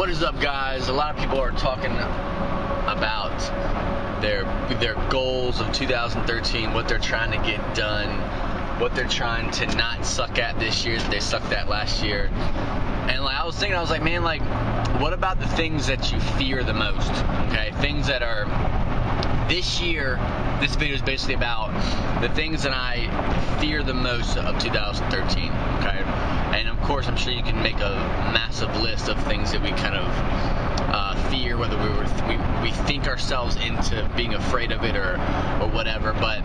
What is up, guys? A lot of people are talking about their goals of 2013, what they're trying to get done, what they're trying to not suck at this year that they sucked at last year. And I was thinking, man, what about the things that you fear the most? Okay, things that are this year. This video is basically about the things that I fear the most of 2013. Okay, and of course, I'm sure you can make a massive list of things that we kind of fear, whether we think ourselves into being afraid of it or whatever. But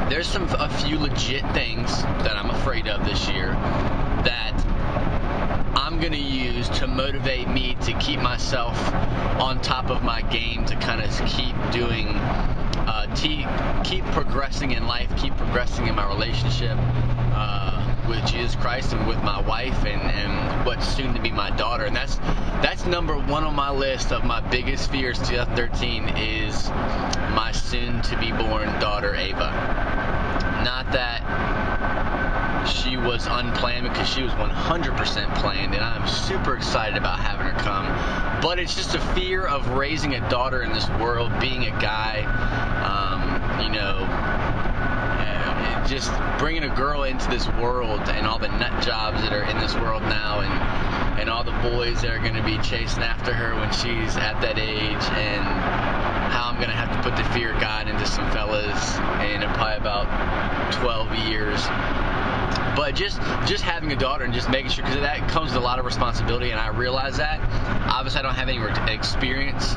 there's a few legit things that I'm afraid of this year that I'm going to use to motivate me to keep myself on top of my game, to kind of keep doing, keep progressing in life, keep progressing in my relationship with Jesus Christ and with my wife and what's soon to be my daughter. And that's number one on my list of my biggest fears 2013 is my soon to be born daughter Ava. Not that she was unplanned, because she was 100% planned, and I'm super excited about having her come. But it's just a fear of raising a daughter in this world, being a guy, just bringing a girl into this world and all the nut jobs that are in this world now, and all the boys that are going to be chasing after her when she's at that age, and how I'm going to have to put the fear of God into some fellas in probably about 12 years. But just having a daughter and just making sure, because that comes with a lot of responsibility, and I realize that. Obviously, I don't have any experience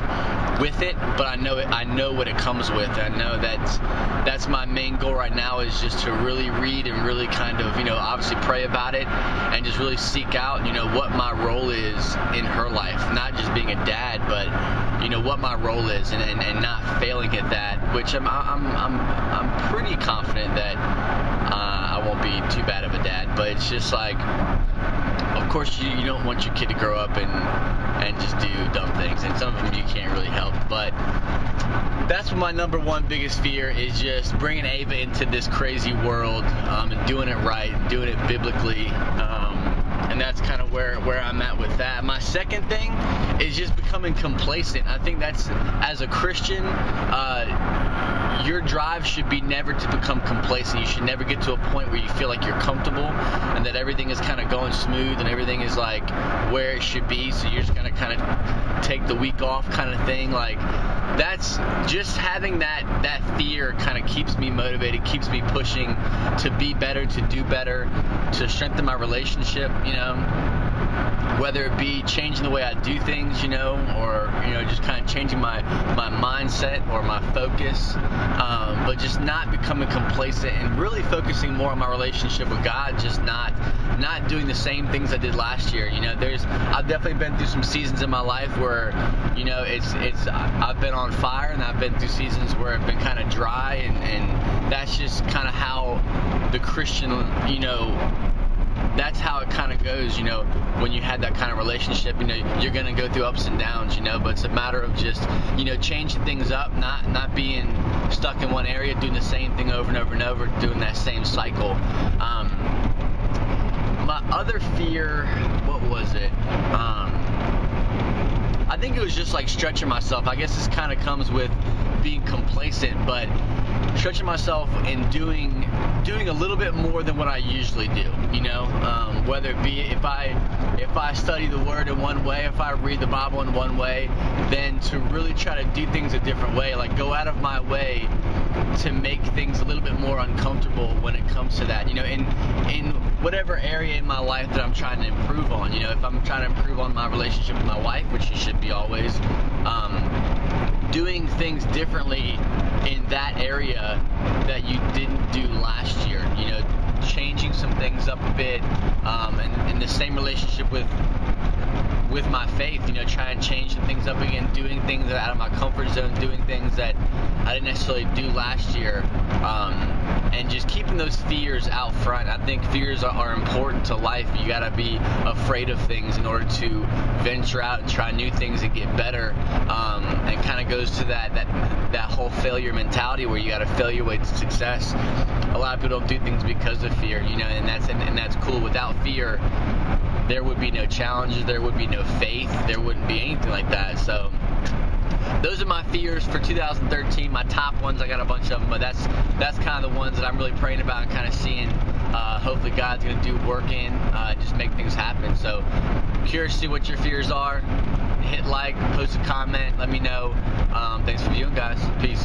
with it, but I know what it comes with. I know that's my main goal right now, is just to really read and really kind of, obviously pray about it, and just really seek out, what my role is in her life. Not just being a dad, but what my role is, and not failing at that, which I'm pretty confident that I won't be too bad of a dad. But it's just of course you don't want your kid to grow up and just do dumb things, and some of them you can't really help. But that's my number one biggest fear, is just bringing Ava into this crazy world, and doing it right, and doing it biblically. And that's kind of where I'm at with that. My second thing is just becoming complacent. I think that's, as a Christian, your drive should be never to become complacent. You should never get to a point where you feel like you're comfortable and that everything is kind of going smooth and everything is where it should be, so you're just going to kind of take the week off kind of thing. That's just having that fear kind of keeps me motivated, keeps me pushing to be better, to do better, to strengthen my relationship, whether it be changing the way I do things, or just kind of changing my mindset or my focus, but just not becoming complacent and really focusing more on my relationship with God, just not doing the same things I did last year. I've definitely been through some seasons in my life where, I've been on fire, and I've been through seasons where I've been kind of dry, and that's just kind of how the Christian, that's how it kind of goes, when you had that kind of relationship, you're going to go through ups and downs, but it's a matter of just, changing things up, not being stuck in one area, doing the same thing over and over and over, doing that same cycle. My other fear, what was it? I think it was just stretching myself. I guess this kind of comes with being complacent, but stretching myself and doing a little bit more than what I usually do, whether it be if I study the Word in one way, if I read the Bible in one way, then to really try to do things a different way, go out of my way to make things a little bit more uncomfortable when it comes to that, in whatever area in my life that I'm trying to improve on. If I'm trying to improve on my relationship with my wife, which you should be always, doing things differently in that area that you didn't do last year, changing some things up a bit, and in the same relationship with my faith, trying to change some things up again, doing things that are out of my comfort zone, doing things that I didn't necessarily do last year, and just keeping those fears out front. I think fears are important to life. You gotta be afraid of things in order to venture out and try new things and get better, and kind of goes to that whole failure mentality where you gotta fail your way to success. A lot of people don't do things because of fear, and that's cool. Without fear, there would be no challenges, there would be no faith, there wouldn't be anything like that. So those are my fears for 2013. My top ones, I got a bunch of them, but that's kind of the ones that I'm really praying about and kind of seeing. Hopefully God's going to do work in, just make things happen. So curious to see what your fears are. Hit like, post a comment, let me know. Thanks for viewing, guys. Peace.